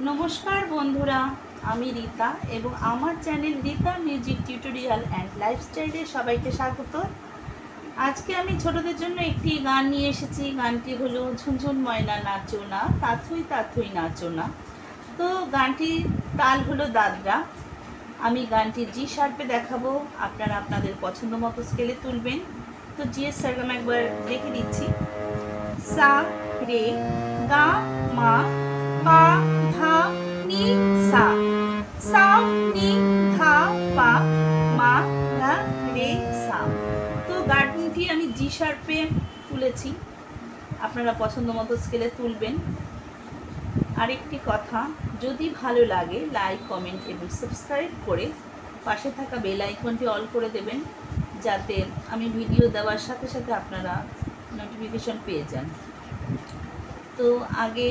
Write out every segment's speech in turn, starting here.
নমস্কার বন্ধুরা, আমি রীতা এবং আমার channel Rita music tutorial and লাইফস্টাইলে সবাইকে স্বাগত। আজকে আমি ছোটদের জন্য একটি গান নিয়ে এসেছি। গানটি হলো ঝুনঝুন ময়না নাচো না, তাথুই তাথুই নাচো না। তো গানটির তাল হলো দাদরা। আমি গানটি জি শার্পে দেখাবো, আপনারা আপনাদের পছন্দ মতো স্কেলে তুলবেন। তো জি এর সারগাম একবার দেখে দিচ্ছি। সা রে গা মা পা ধা নি সা, সা নি ধা পা মা ধা রে সা। তো গানটি আমি জি শার্পে তুলেছি, আপনারা পছন্দ মতো স্কেলে তুলবেন। আরেকটি কথা, যদি ভালো লাগে লাইক কমেন্ট এবং সাবস্ক্রাইব করে পাশে থাকা বেল আইকনটি অল করে দেবেন, যাতে আমি ভিডিও দেওয়ার সাথে সাথে আপনারা নোটিফিকেশন পেয়ে যান। তো আগে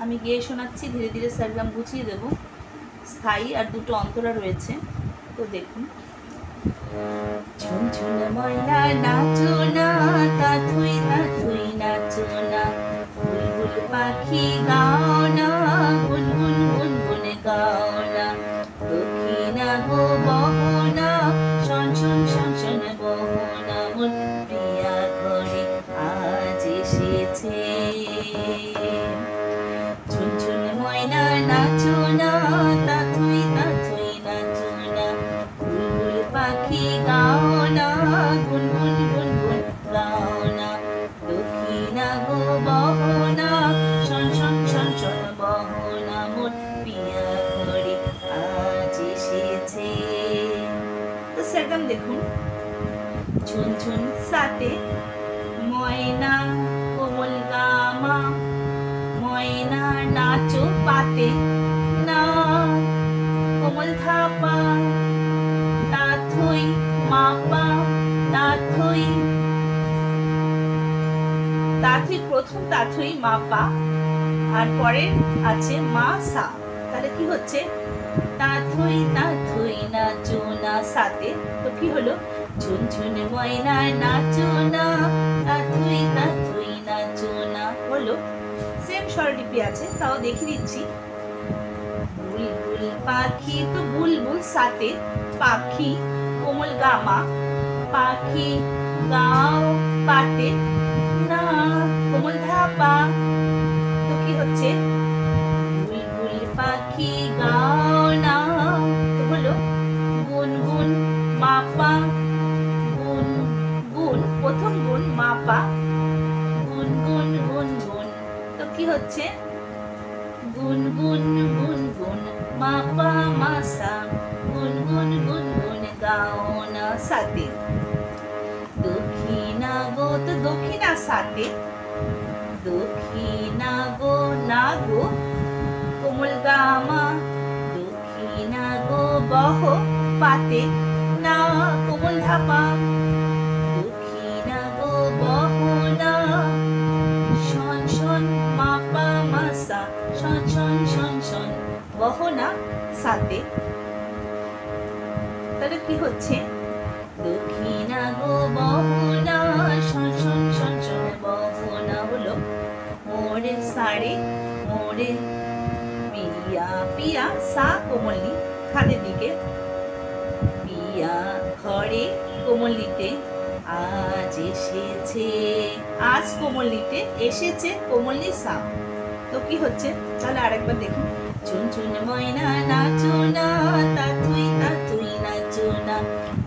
আমি গেয়ে শোনাচ্ছি, ধীরে ধীরে সারগাম গুছিয়ে দেব। স্থায়ী আর দুটো অন্তরা রয়েছে, তো দেখুন। ঝুনঝুন ময়না নাচো না, তাথুই তাথুই নাচো না, বুলবুল পাখি গাও না, গুনগুন গুনগুন গাও না, দক্ষিণা গো বহনা, শন শন শন শন বহনা, মন প্রিয়া ঘরে আজ এসেছে। ঝুনঝুন ময়না নাচো না, তাথুই তাথুই নাচো না, বুলবুল পাখি গাও না, গুনগুন গুনগুন গাও না, দক্ষিণা গো বহনা, শন শন শন শন বহনা, মন প্রিয়া ঘরে আজ এসেছে। তো সেরকম দেখুন। ঝুনঝুন সাতে ময়না কোমল গামা, ময়না নাচো পাতে না, কোমল ধাপা তাথুই মাপা, তাথুই তাথুই প্রথম তাথুই মাপা, আর পরে আছে মা সা। তাহলে কি হচ্ছে? তাথুই তাথুই নাচো না সাতে। তো কি হলো? ঝুনঝুন ময়না নাচো না, তাথুই তাথুই নাচো না হলো। সেম স্বরলিপি আছে, তাও দেখে দিচ্ছি। বুলবুল পাখি, তো বুলবুল সাথে পাখি কোমল গামা, পাখি গাও পাতে না, কোমল ধাপা। তো কি হচ্ছে? বুলবুল পাখি গাও না, তো হলো গুনগুন মাপা, গুন গুন প্রথম গুন মাপা, গুনগুন গুনগুন। তো কি হচ্ছে? গুনগুন গুনগুন মাপা মাসা, গুনগুন গুনগুন গাও না সাথে, দক্ষিণা গো, তো দক্ষিণা সাথে, দক্ষিণা গো না গো কোমল গামা, দক্ষিণা গো বহ পাতে না, কোমল ধাপা, দক্ষিণা গো বহনা, শন শন মাপা মাসা, শন শন শন শন বহনা সাথে। তাহলে কি হচ্ছে? দক্ষিণা গো বহনা, শন শন শন শন বহনা হলো। মোরে সাড়ে মোরে পিয়া, পিয়া সা কোমলি খাদের দিকে, পিয়া ঘরে কোমলিতে আজ এসেছে, আজ কোমলিতে এসেছে, কোমলি সা। তো কি হচ্ছে? তাহলে আরেকবার দেখুন। ঝুনঝুন ময়না নাচো না, তাথুই তাথুই নাচো না,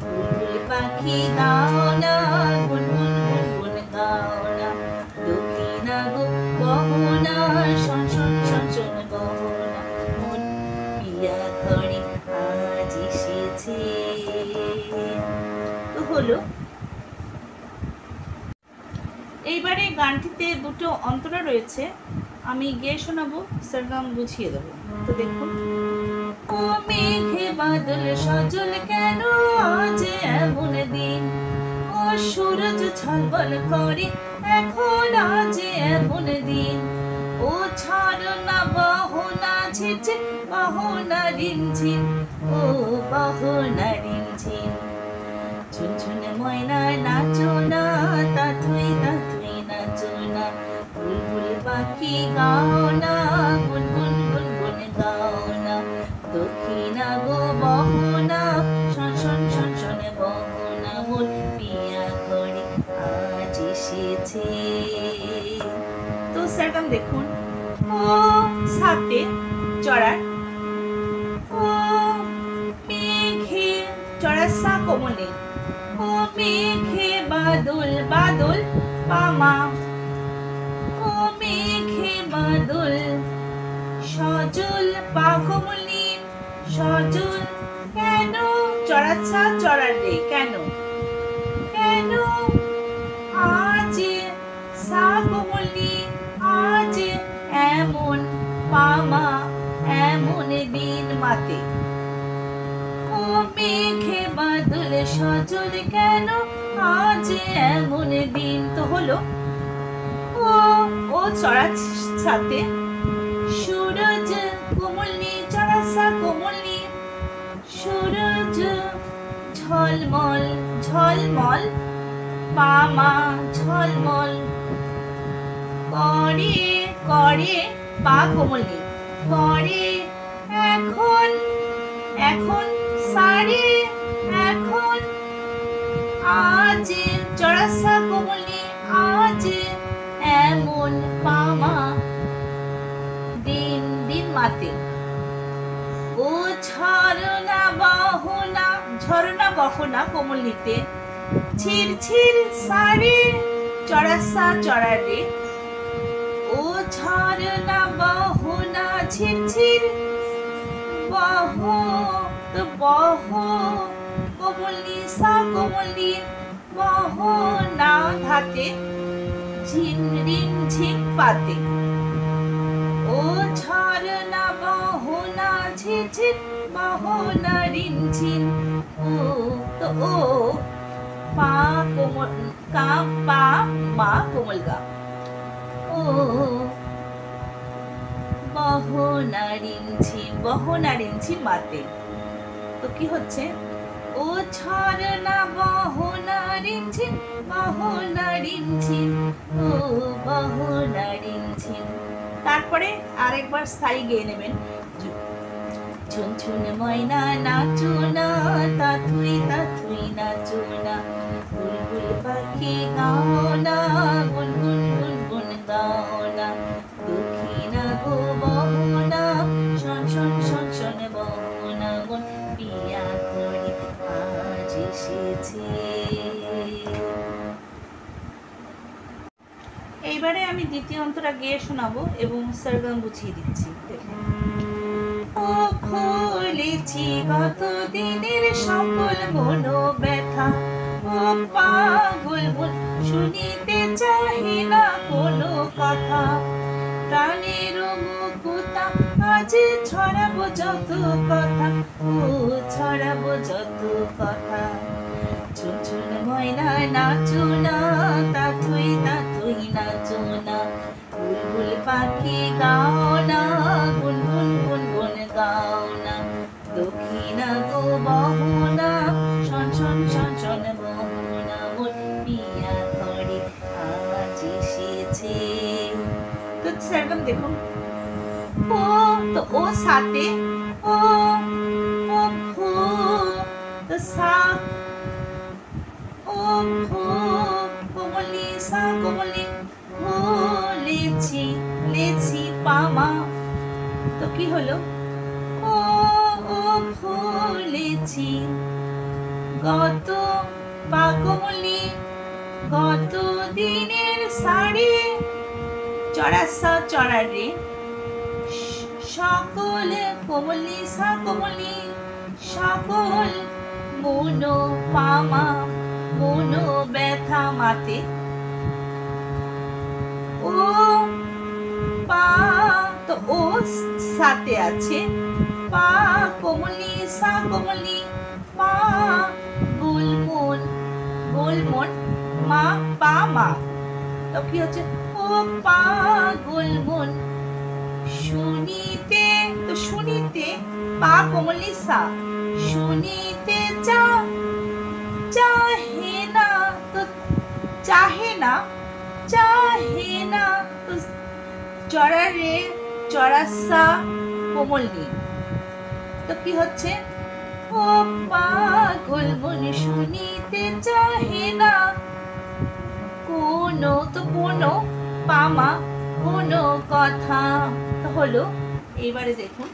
বুলবুল পাখি গাও না, গুনগুন গুনগুন গাও না, দক্ষিণা গো বহনা, শন শন শন শন বহনা, মন প্রিয়া ঘরে আজ এসেছে। তো হলো। এইবারে গানটিতে দুটো অন্তরা রয়েছে, আমি গেয়ে শোনাবো, সারগাম গুছিয়ে দেবো। তো দেখুন। ও মেঘে বাদল সজল কেন আজ এমন দিন, ও সূরজ ছলবল করে এখন আজ এমন দিন, ও ঝরনা বহনা ঝিঝি বহনা রিমঝিম, ও বহনা রিমঝিম, ঝুনঝুন ময়না নাচো না, তাথুই তাথুই নাচো না, বুলবুল পাখি গাও না, গুনগুন গুনগুন সাথে চড়ার ও মেঘে চড়ার সা কোমলে ও মেঘে বাদল বাদল পামা ও মেঘে বাদল সজল পা কোমলি সজল কেন চড়ার সা চড়ার রে কেন কেন আজ সা কোমলি আজ এমন পামা এমন দিন মাতে ও মেঘে বাদল সজল কেন আজ এমন দিন তো হলো ও চড়ার সাথে সূরজ কোমলি চড়ার সা কোমলি সূরজ ঝলমল ঝলমল পামা ঝলমল করে করে পা কোমলি করে এখন এখন সারে এখন আজ চড়াসা কোমলি আজ এমন পামা দিন দিন মাতে ও ঝরনা বহনা কোমলিতে ছির ছির সারে চড়াসা চড়ারে ও ঝরনা বহনা ছির ছির বহ তো বহ কোমলি সা কোমলি বহ না ধাতে ঝিম রিম ঝিম পাতে ও ঝরনা বহনা ঝির ঝির বহনা রিম ঝিম ও তো ও পা কোমল কা পা মা কোমল গা ও বহনা রিমঝিম মাতে তো কি হচ্ছে ও ঝরনা বহনা রিমঝিম ও বহনা রিমঝিম তারপরে আরেকবার স্থায়ী গেয়ে নেবেন ঝুনঝুন ময়না নাচো না তাথুই নাচো না বুলবুল পাখি গাও না গুনগুন গুনগুন গাও না দক্ষিণা গো বহনা শন শন শন শন বহনা মন পিয়া করে আজ এসেছে। এইবারে আমি দ্বিতীয় অন্তরা গেয়ে শোনাবো এবং সরগম বুঝিয়ে দিচ্ছি। দেখুন ও খুলেছি গত দিনের সকল মনো ব্যথা ও পাগল মন শুনিতে চাহে না কোনো কথা প্রাণের মুকুতা আজ ছড়াবো যত কথা ও ছড়াবো যত কথা ঝুনঝুন ময়না নাচো না তাথুই নাচো না বুলবুল পাখি গাও না গুনগুন গুনগুন গাও না দক্ষিণা গো বহনা শন শন শন শন বহনা মন পিয়া করে আজ এসেছে। তো সেরকম দেখুন ও তো ও সাথে ও ভু তো সা ও ভু কোমলি সা কোমলি লেছি পামা তো কি হলো ও ভুলেছি গত পা কোমলি গত দিনের শাড়ি চড়াসা চড়ারে সকল কোমলি সা কোমলি সকল মনো পামা মনো ব্যথা মাতে ও পা তো ও সাথে আছে পা কোমলি সা কোমলি পা গুলমন গুলমন মা পা মা তো কি হচ্ছে ও পা গুলমন শুনিতে তো শুনিতে পা কোমলি সা শুনিতে চাহে না তো চাহে না তো চড়ারে চড়াসা কোমলি তো কি হচ্ছে ও পাগল মন শুনিতে চাহে না কোনো তো কোনো পামা কোনো কথা তো হলো এবারে দেখুন,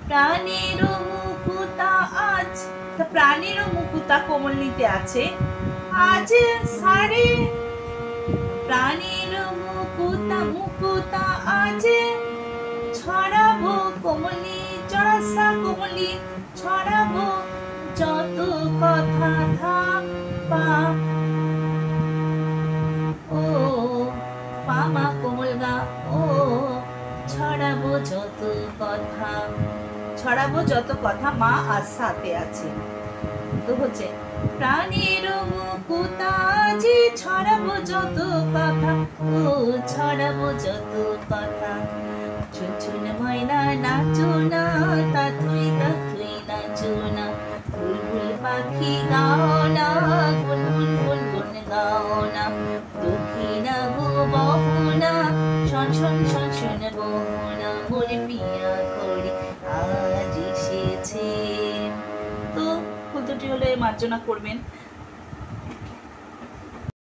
প্রাণের মুকুতা আজ, প্রাণের মুকুতা কোমলনীতে আছে, আজ সারে প্রাণের মুকুতা মুকুতা আজ ছড়াবো কোমলি, চড়াসা কোমলি ছড়াবো যত কথা থাপা ও পামা কোমল গা ও ছড়াবো যত কথা, ছড়াবো যত কথা মা আর সাথে আছে। তো হচ্ছে প্রাণের মুকুতা যে ছড়াবো যত কথা ও ছড়াবো যত কথা, চুনচুন ময়না নাচো না তাথুই তাথুই নাচো না, বুলবুল পাখি গাও না গুনগুন গুনগুন গাও না, দক্ষিণা গো বহনা শন শন শন শন বহনা, মোরে পিয়া করি আজ এসেছে। তো ফুল দুটি হলে মার্জনা করবেন।